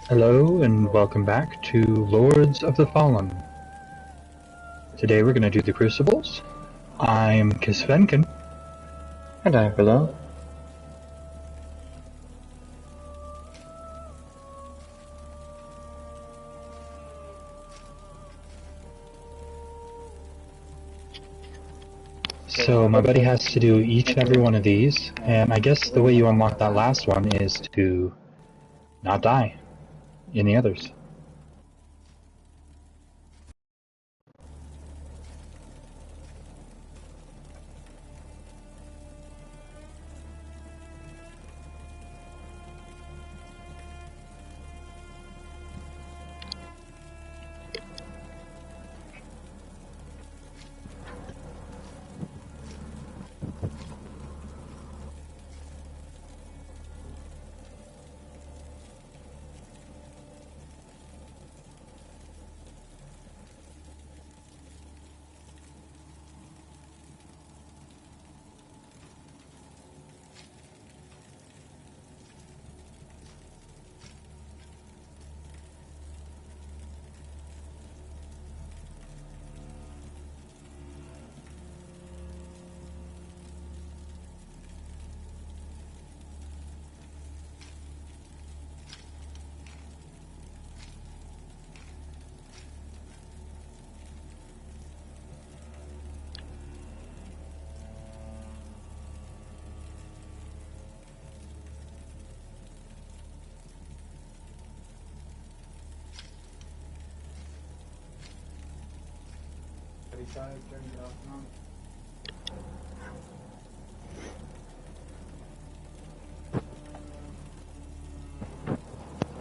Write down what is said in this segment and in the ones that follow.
Hello and welcome back to Lords of the Fallen. Today we're going to do the Crucibles. I'm Kisvenkin. And I'm below. So my buddy has to do each and every one of these, and I guess the way you unlock that last one is to not die in the others.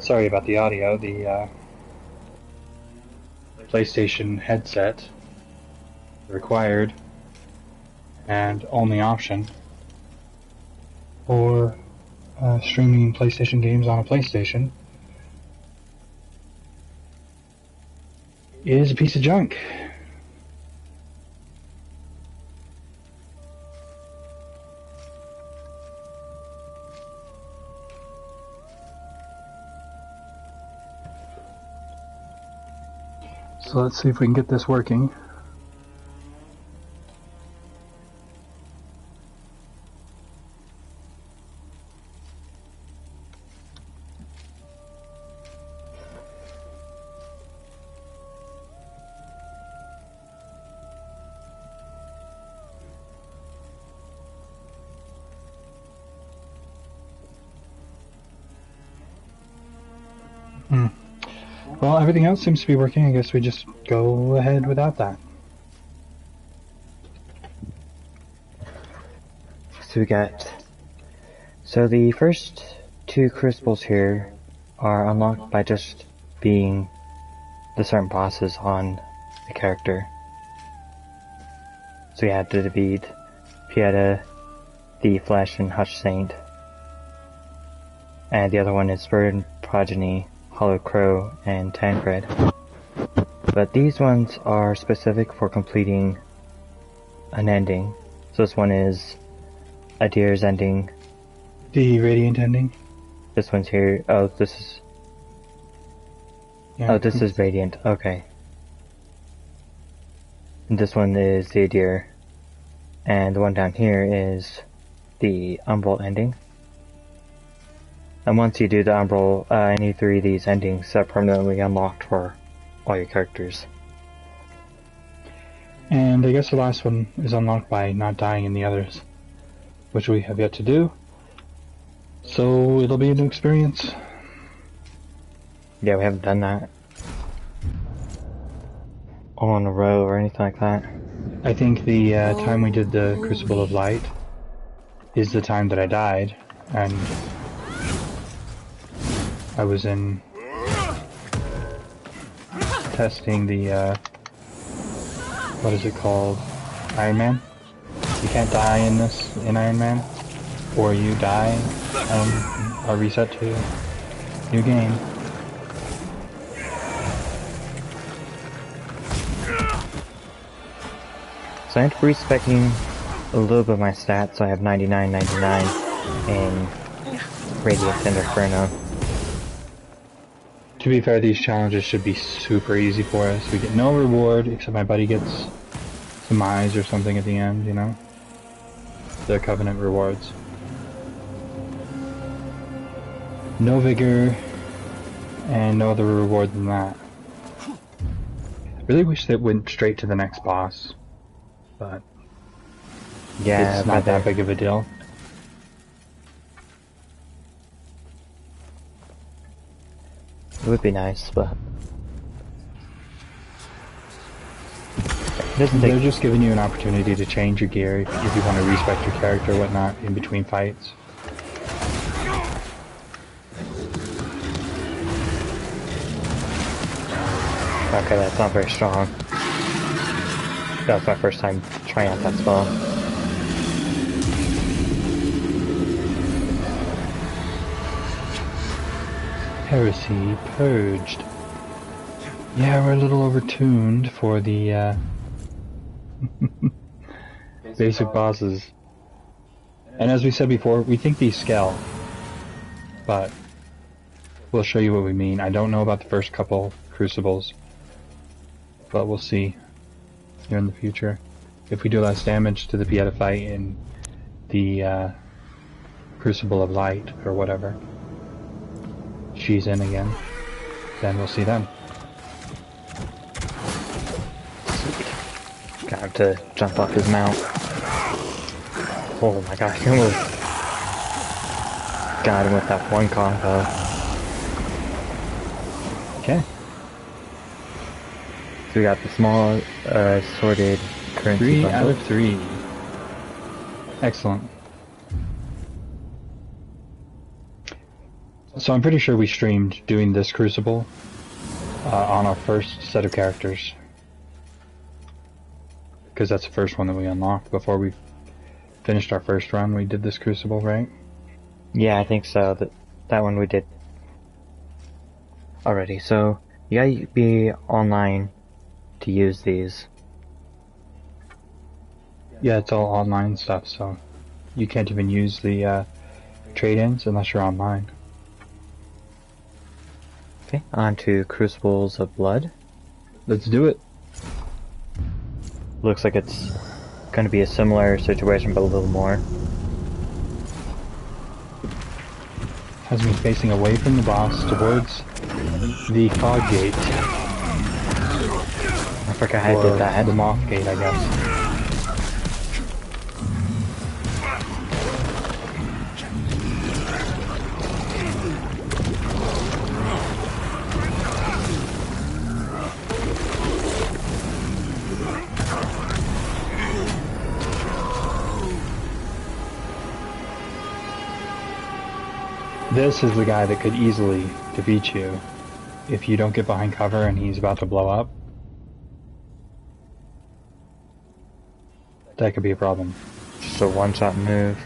Sorry about the audio. The PlayStation headset required and only option for streaming PlayStation games on a PlayStation is a piece of junk. So let's see if we can get this working. Well, everything else seems to be working. I guess we just go ahead without that. So the first two crucibles here are unlocked by just being the certain bosses on the character. So you have to defeat Pieta, the Flesh, and Hush Saint. And the other one is Bird Progeny, Hollow Crow, and Tancred. But these ones are specific for completing an ending. So this one is Adir's ending. The Radiant ending? This one's here. Oh, this is... Yeah, oh, this is Radiant. Okay. And this one is the Adir. And the one down here is the Umbral ending. And once you do the Umbral, any three of these endings are permanently unlocked for all your characters. And I guess the last one is unlocked by not dying in the others, which we have yet to do. So it'll be a new experience. Yeah, we haven't done that all in a row or anything like that. I think the time we did the Crucible of Light is the time that I died, and I was in testing the, what is it called? Iron Man? You can't die in this, in Iron Man, or you die, or reset to new game. So I'm respecing a little bit of my stats, so I have 99, 99 in Radiant and Inferno. To be fair, these challenges should be super easy for us. We get no reward, except my buddy gets some eyes or something at the end, you know? The Covenant rewards. No vigor, and no other reward than that. Really wish that went straight to the next boss, but Yeah, it's not that big of a deal. It would be nice, but it doesn't take. They're just giving you an opportunity to change your gear if you want to respec your character or whatnot in between fights. Okay, that's not very strong. That was my first time trying out that spell. Heresy purged. Yeah, we're a little overtuned for the basic bosses. And as we said before, we think these scale, but we'll show you what we mean. I don't know about the first couple Crucibles, but we'll see here in the future. If we do less damage to the Pieta fight in the Crucible of Light, or whatever, she's in again, then we'll see them. Got him to jump off his mount. Oh my gosh, he almost got him with that one combo. Okay. So we got the small, sorted currency 3 out bundle. of 3. Excellent. So I'm pretty sure we streamed doing this Crucible on our first set of characters. Because that's the first one that we unlocked before we finished our first run. We did this Crucible, right? Yeah, I think so. That one we did already. So you gotta be online to use these. Yeah, it's all online stuff, so you can't even use the trade-ins unless you're online. Okay, on to Crucibles of Blood. Let's do it. Looks like it's going to be a similar situation, but a little more. Has me facing away from the boss towards the fog gate. I forgot I did that. The moth gate, I guess. This is the guy that could easily defeat you if you don't get behind cover and he's about to blow up. That could be a problem. Just a one-shot move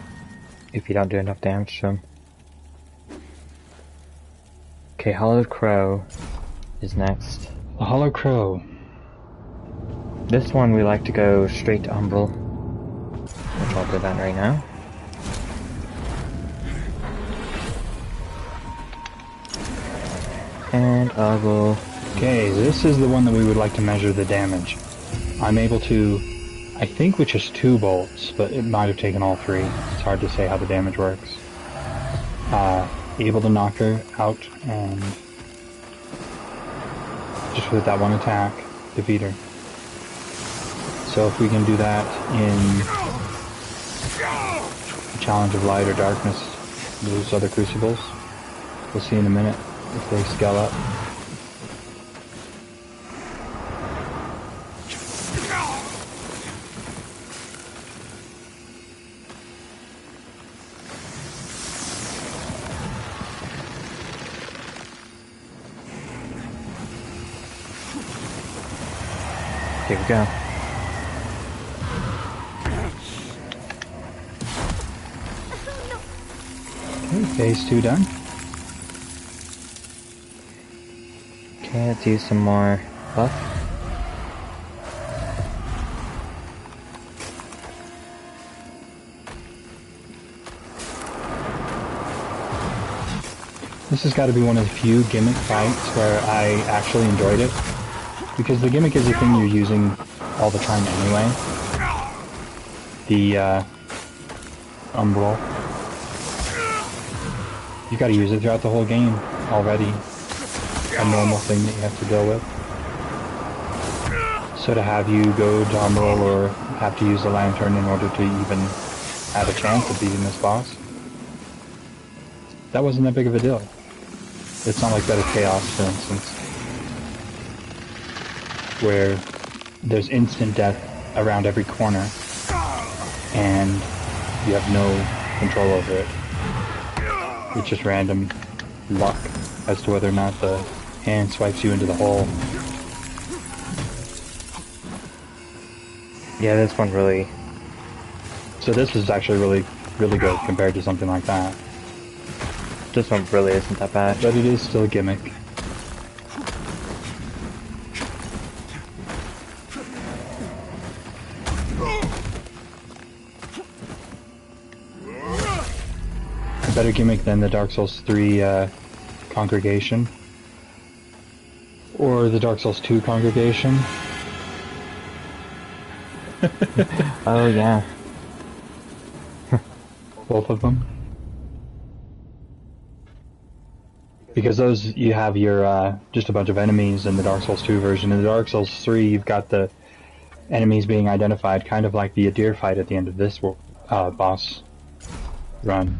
if you don't do enough damage to him. Okay, Hollowed Crow is next. A Hollow Crow. This one we like to go straight to Umbral, which I'll do that right now. And I will... Okay, this is the one that we would like to measure the damage. I'm able to, I think with just 2 bolts, but it might have taken all 3. It's hard to say how the damage works. Able to knock her out and just with that one attack, defeat her. So if we can do that in Challenge of Light or Darkness, those other Crucibles, we'll see in a minute if they scale up. Here we go. Okay, phase 2 done. Okay, let's use some more buff. This has got to be one of the few gimmick fights where I actually enjoyed it. Because the gimmick is a thing you're using all the time anyway. The, Umbral. You gotta use it throughout the whole game already. A normal thing that you have to deal with. So to have you go to Umbral or have to use the lantern in order to even have a chance of beating this boss, that wasn't that big of a deal. It's not like Bed of Chaos, for instance, where there's instant death around every corner and you have no control over it. It's just random luck as to whether or not the hand swipes you into the hole. Yeah, this one really... So this is actually really good compared to something like that. This one really isn't that bad. But it is still a gimmick. A better gimmick than the Dark Souls 3 congregation. Or the Dark Souls 2 congregation. Oh yeah. Both of them. Because those, you have your, just a bunch of enemies in the Dark Souls 2 version. In the Dark Souls 3, you've got the enemies being identified, kind of like the Adir fight at the end of this boss run.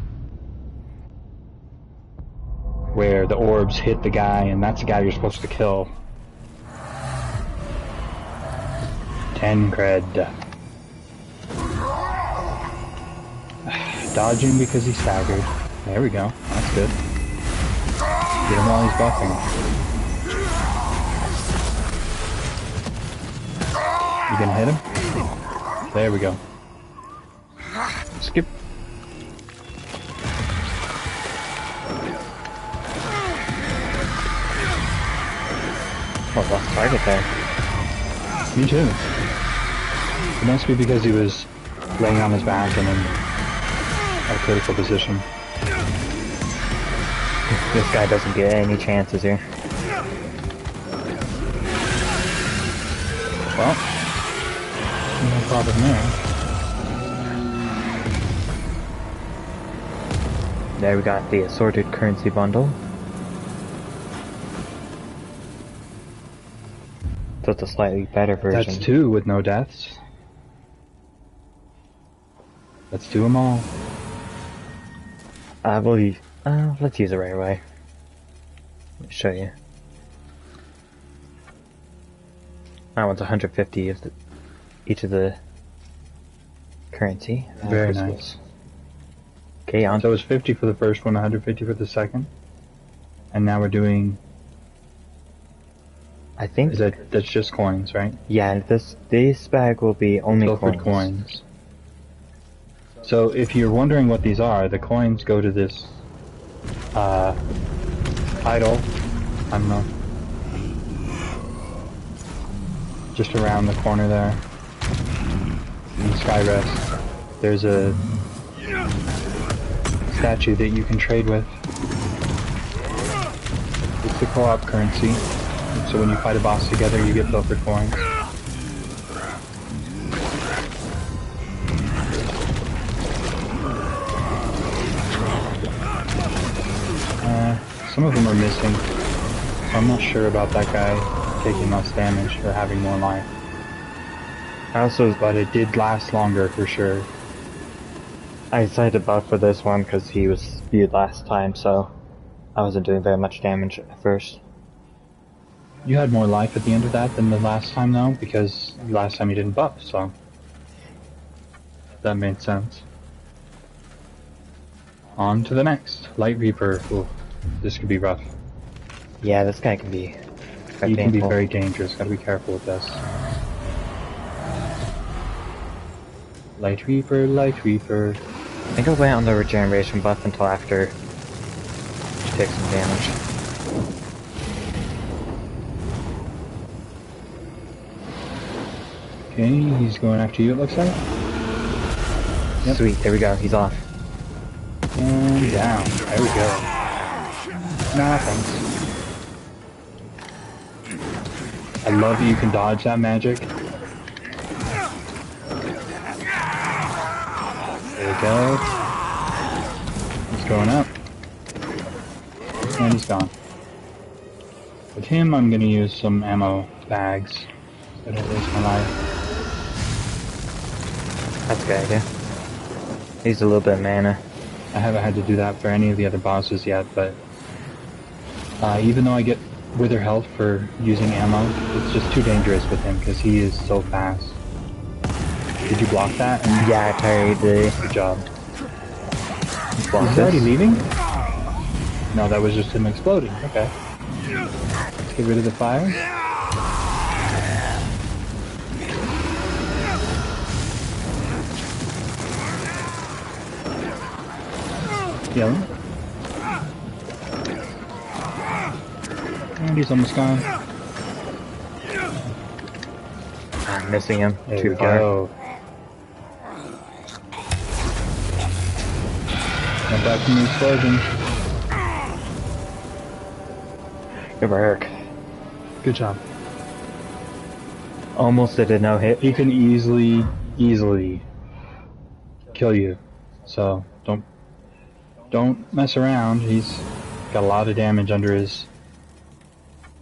Where the orbs hit the guy, and that's the guy you're supposed to kill. 10 cred. Dodging because he's staggered. There we go. That's good. Get him while he's buffing. You gonna hit him? There we go. Skip. Oh, lost target there. Me too. It must be because he was laying on his back and in a critical position. This guy doesn't get any chances here. Well, no problem there. There we got the assorted currency bundle. So it's a slightly better version. That's 2 with no deaths. Let's do them all. Let's use it right away. Let me show you. That one's 150 of each of the currency. Very nice. Okay, on. So it was 50 for the first one, 150 for the second, and now we're doing. I think that's just coins, right? Yeah, this bag will be only Pilfered coins. So if you're wondering what these are, the coins go to this idol. I don't know. Just around the corner there. In Skyrest, there's a statue that you can trade with. It's the co-op currency. So when you fight a boss together, you get pilfered coins. Some of them are missing, so I'm not sure about that guy taking less damage or having more life. But it did last longer for sure. I decided to buff for this one because he was viewed last time, so I wasn't doing very much damage at first. You had more life at the end of that than the last time though, because last time you didn't buff, so that made sense. On to the next. Light Reaper. Ooh, this could be rough. Yeah, this guy can be He can be very dangerous, gotta be careful with this. Light Reaper, Light Reaper. I think I'll wait on the regeneration buff until after she takes some damage. Okay, he's going after you, it looks like. Yep. Sweet, there we go, he's off. And down. There we go. Nah, thanks. I love that you can dodge that magic. There we go. He's going up. And he's gone. With him, I'm gonna use some ammo bags. So I don't waste my life. That's a good idea. Needs a little bit of mana. I haven't had to do that for any of the other bosses yet, but even though I get wither health for using ammo, it's just too dangerous with him because he is so fast. Did you block that? Yeah, I parried the... Good job. Just block Is he already this. leaving? No, that was just him exploding. Okay. Let's get rid of the fire. Yelling. And he's almost gone. I'm missing him. There Too we far. go. Went back from the explosion. Good work. Good job. Almost did a no-hit. He can easily kill you. So don't mess around. He's got a lot of damage under his